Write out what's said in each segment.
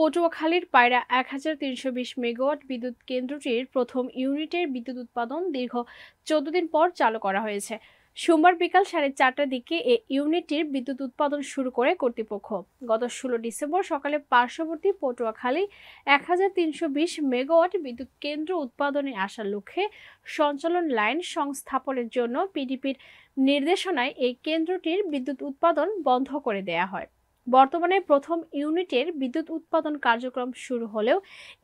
পটুয়াখালীর পায়রা ১৩২০ মেগাওয়াট বিদ্যুৎ কেন্দ্রটির প্রথম ইউনিটের বিদ্যুৎ উৎপাদন দীর্ঘ ১৪ দিন পর চালু করা হয়েছে। সোমবার বিকাল ৪:৩০টার দিকে এ ইউনিটটির বিদ্যুৎ উৎপাদন শুরু করে কর্তৃপক্ষ। গত ১৬ ডিসেম্বর সকালে পার্শ্ববর্তী পটুয়াখালী ১৩২০ মেগাওয়াট বিদ্যুৎ কেন্দ্র উৎপাদনে আসার লক্ষ্যে সঞ্চালন লাইন সংস্থাপনের জন্য পিডিপির নির্দেশনায় এই কেন্দ্রটির বিদ্যুৎ উৎপাদন বন্ধ করে দেয়া হয়। বর্তমানে প্রথম ইউনিটের বিদ্যুৎ উৎপাদন কার্যক্রম শুরু হলেও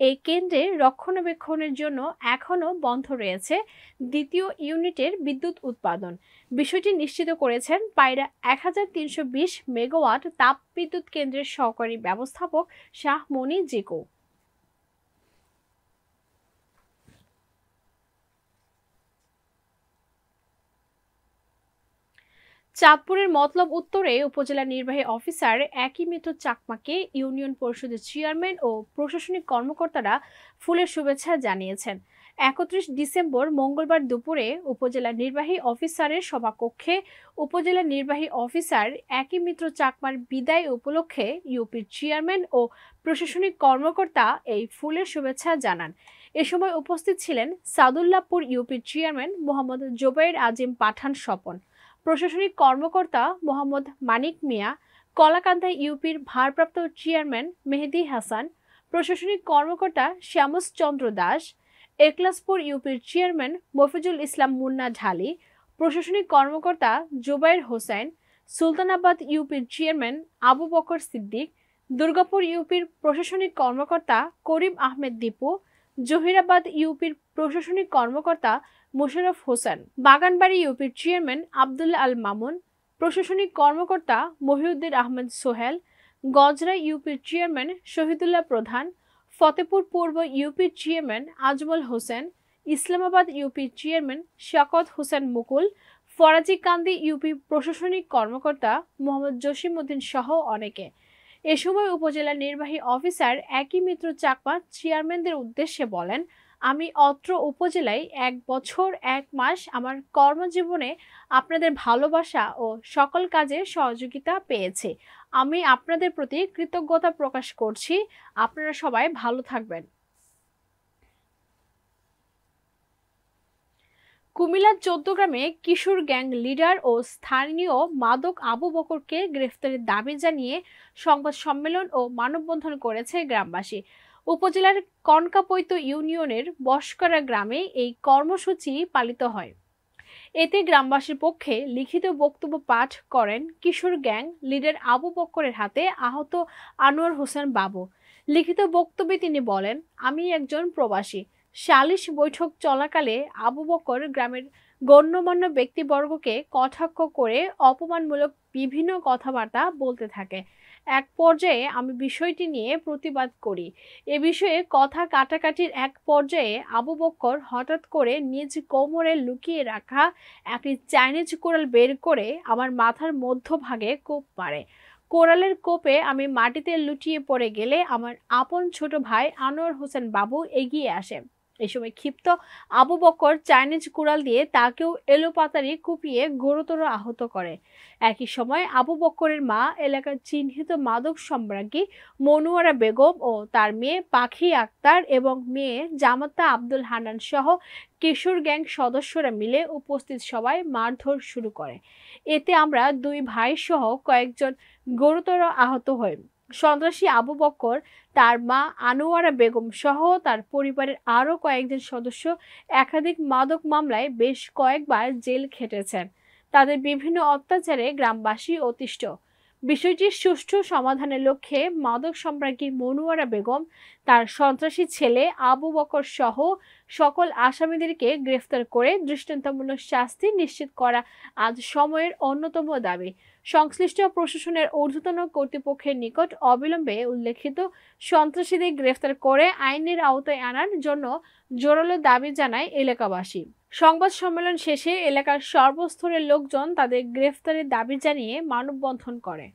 এই কেন্দ্রের রক্ষণাবেক্ষণের জন্য এখনও বন্ধ রয়েছে দ্বিতীয় ইউনিটের বিদ্যুৎ উৎপাদন। বিষয়টি নিশ্চিত করেছেন পায়রা ১৩২০ মেগাওয়াট তাপবিদ্যুৎ কেন্দ্রের সহকারী ব্যবস্থাপক শাহ মনি জিকো। চাঁদপুরের মতলব উত্তরে উপজেলা নির্বাহী অফিসার একই মিত্র চাকমাকে ইউনিয়ন পরিষদের চেয়ারম্যান ও প্রশাসনিক কর্মকর্তারা ফুলের শুভেচ্ছা জানিয়েছেন। ৩১ ডিসেম্বর মঙ্গলবার দুপুরে উপজেলা নির্বাহী অফিসারের সভাকক্ষে উপজেলা নির্বাহী অফিসার একই মিত্র চাকমার বিদায় উপলক্ষে ইউপির চেয়ারম্যান ও প্রশাসনিক কর্মকর্তা এই ফুলের শুভেচ্ছা জানান। এ সময় উপস্থিত ছিলেন সাদুল্লাপুর ইউপির চেয়ারম্যান মোহাম্মদ জোবায়ের আজিম পাঠান স্বপন, প্রশাসনিক কর্মকর্তা মোহাম্মদ মানিক মিয়া, কলাকান্দা ইউপির ভারপ্রাপ্ত চেয়ারম্যান মেহেদী হাসান, প্রশাসনিক কর্মকর্তা শ্যামস চন্দ্র দাস, একলাসপুর ইউপির চেয়ারম্যান মফিজুল ইসলাম মুন্না ঢালি, প্রশাসনিক কর্মকর্তা জুবায়ের হোসেন, সুলতানাবাদ ইউপির চেয়ারম্যান আবু বকর সিদ্দিক, দুর্গাপুর ইউপির প্রশাসনিক কর্মকর্তা করিম আহমেদ দীপু, জহিরাবাদ ইউপির প্রশাসনিক কর্মকর্তা মোশাররফ হোসেন, বাগানবাড়ি ইউপির চেয়ারম্যান আব্দুল্লাহ আল মামুন, প্রশাসনিক কর্মকর্তা মহিউদ্দিন আহমেদ সোহেল, গজরা ইউপির চেয়ারম্যান শহীদুল্লাহ প্রধান, ফতেপুর পূর্ব ইউপির চেয়ারম্যান আজমল হোসেন, ইসলামাবাদ ইউপির চেয়ারম্যান শওকত হোসেন মুকুল, ফরাজিকান্দি ইউপি প্রশাসনিক কর্মকর্তা মোহাম্মদ জসিম উদ্দিন সহ অনেকে। এ সময় উপজেলা নির্বাহী অফিসার একই মিত্র চাকমা চেয়ারম্যানদের উদ্দেশ্যে বলেন, আমি অত্র উপজেলায় ১ বছর ১ মাস আমার কর্মজীবনে আপনাদের ভালোবাসা ও সকল কাজে সহযোগিতা পেয়েছি। আমি আপনাদের প্রতি কৃতজ্ঞতা প্রকাশ করছি। আপনারা সবাই ভালো থাকবেন। কুমিল্লার চৌদ্দগ্রামে কিশোর গ্যাং লিডার ও স্থানীয় মাদক আবু বকরকে গ্রেফতারের দাবি জানিয়ে সংবাদ সম্মেলন ও মানববন্ধন করেছে গ্রামবাসী। উপজেলার কনকাপৈত ইউনিয়নের বসকরা গ্রামে এই কর্মসূচি পালিত হয়। এতে গ্রামবাসীর পক্ষে লিখিত বক্তব্য পাঠ করেন কিশোর গ্যাং লিডার আবু বকরের হাতে আহত আনোয়ার হোসেন বাবু। লিখিত বক্তব্যে তিনি বলেন, আমি একজন প্রবাসী। সালিশ বৈঠক চলাকালে আবু বকর গ্রামের গণ্যমান্য ব্যক্তিবর্গকে কটাক্ষ করে অপমানমূলক বিভিন্ন কথাবার্তা বলতে থাকে। এক পর্যায়ে আমি বিষয়টি নিয়ে প্রতিবাদ করি। এ বিষয়ে কথা কাটাকাটির এক পর্যায়ে আবু বকর হঠাৎ করে নিজ কোমরে লুকিয়ে রাখা একটি চাইনিজ কোরাল বের করে আমার মাথার মধ্যভাগে কোপ মারে। কোরালের কোপে আমি মাটিতে লুটিয়ে পড়ে গেলে আমার আপন ছোট ভাই আনোয়ার হোসেন বাবু এগিয়ে আসে। এই সময় ক্ষিপ্ত আবু বকর চাইনিজ কুড়াল দিয়ে তাকেও এলোপাতাড়ি কুপিয়ে গুরুতর আহত করে। একই সময় আবু বকরের মা এলাকার চিহ্নিত মাদক সম্রাজ্ঞী মনোয়ারা বেগম ও তার মেয়ে পাখি আক্তার এবং মেয়ে জামাতা আব্দুল হান্নান সহ কিশোর গ্যাং সদস্যরা মিলে উপস্থিত সবাই মারধর শুরু করে। এতে আমরা দুই ভাই সহ কয়েকজন গুরুতর আহত হই। সন্ত্রাসী আবু বকর, তার মা আনোয়ারা বেগম সহ তার পরিবারের আরও কয়েকজন সদস্য একাধিক মাদক মামলায় বেশ কয়েকবার জেল খেটেছেন। তাদের বিভিন্ন অত্যাচারে গ্রামবাসী অতিষ্ঠ। বিষয়টির সুষ্ঠু সমাধানের লক্ষ্যে মাদক সম্রাজ্ঞী মনোয়ারা বেগম, তার সন্ত্রাসী ছেলে আবু বকর সহ সকল আসামিদেরকে গ্রেফতার করে দৃষ্টান্তমূলক শাস্তি নিশ্চিত করা আজ সময়ের অন্যতম দাবি। সংশ্লিষ্ট প্রশাসনের ঊর্ধ্বতন কর্তৃপক্ষের নিকট অবিলম্বে উল্লেখিত সন্ত্রাসীদের গ্রেফতার করে আইনের আওতায় আনার জন্য জোরালো দাবি জানায় এলাকাবাসী। সংবাদ সম্মেলন শেষে এলাকার সর্বস্তরের লোকজন তাদের গ্রেফতারের দাবি জানিয়ে মানববন্ধন করে।